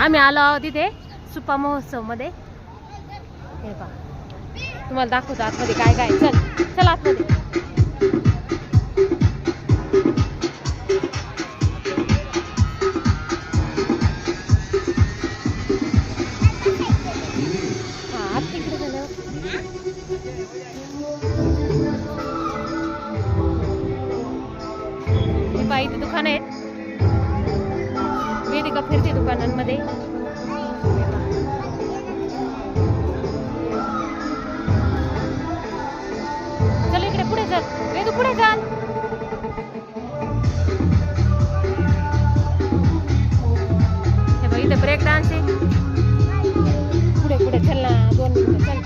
आम्ही आलो आहोत तिथे सुपा महोत्सव मध्ये. हे पहा तुम्हाला दाखवतो आतमध्ये काय काय. चल आतमध्ये. इथे दुकान आहेत. वेदिका फिरते दुकानांमध्ये. चल इकडे पुढे चल वेदू, पुढे चल. हे बघ इथे ब्रेक डान्स आहे. पुढे चल ना 2 मिनिटं चल.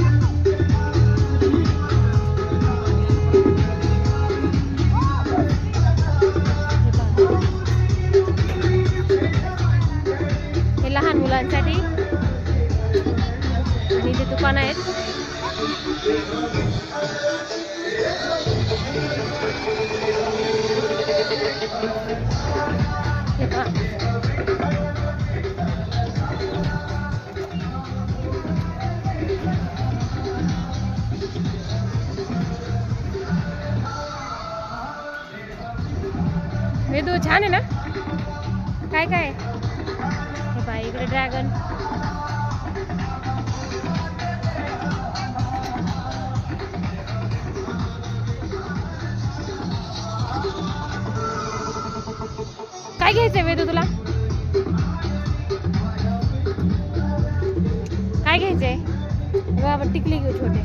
लहान मुलांसाठी आणि इथे दुकान आहेत. वेदू छान आहे ना. काय काय इकडे ड्रॅगन. काय घ्यायचंय वेदू तुला. काय घ्यायचंय बाबा. टिकली घेऊ छोटे.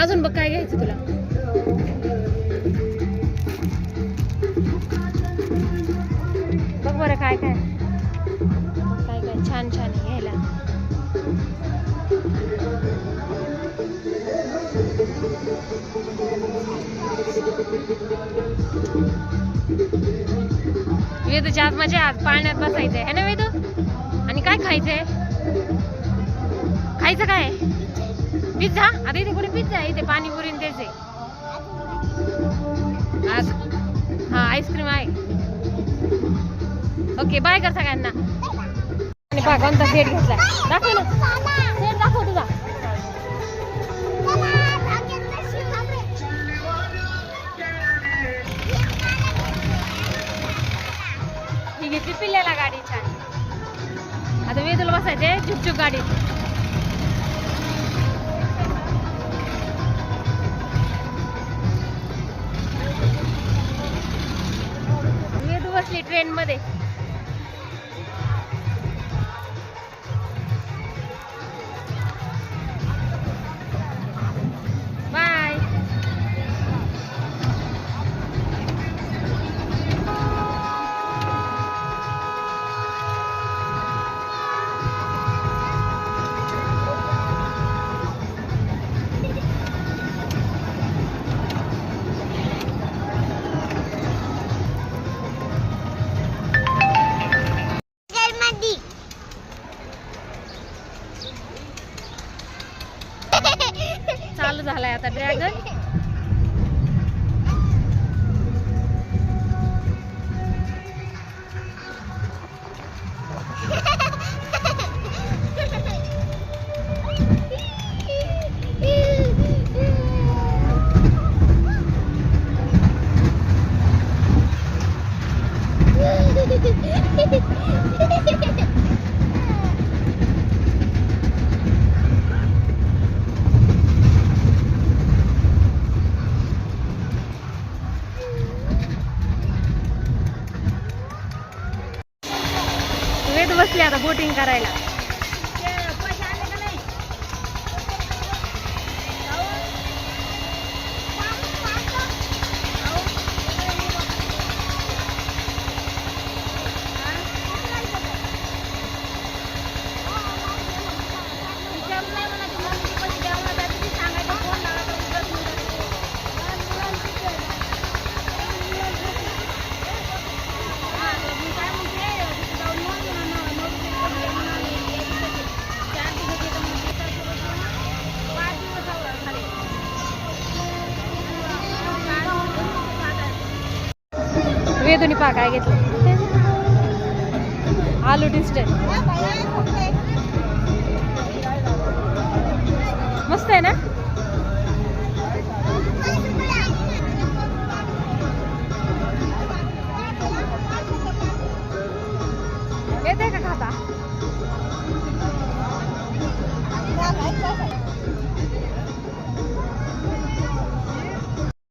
अजून बघ काय घ्यायचं तुला. बरं काय काय छान छान आहे घ्यायला. वेदूच्या आज माझ्या आज पाळण्यात बसायचंय है ना वेदू. आणि काय खायचंय. खायचं काय. पिझ्झा. आता इथे कुठे पिझ्झा आहे. इथे पाणीपुरी तेच आहे आज. हा आईस्क्रीम आहे. ओके बाय कर सगळ्यांना. आणि पहा कोणता सेट घेतलाय. दाखव ना सेट दाखव तुझा. ही घेतली पिल्ल्याला गाडी छान. आता वेदूला बसायचे झुकझुक गाडी. वेदू बसली ट्रेन मध्ये. चालू झालाय आता ड्रॅगन. बसले आता बोटिंग करायला. वेदूनी पहा काय घेतलं. आलू डिस्टल मस्त आहे ना. येते का खाता.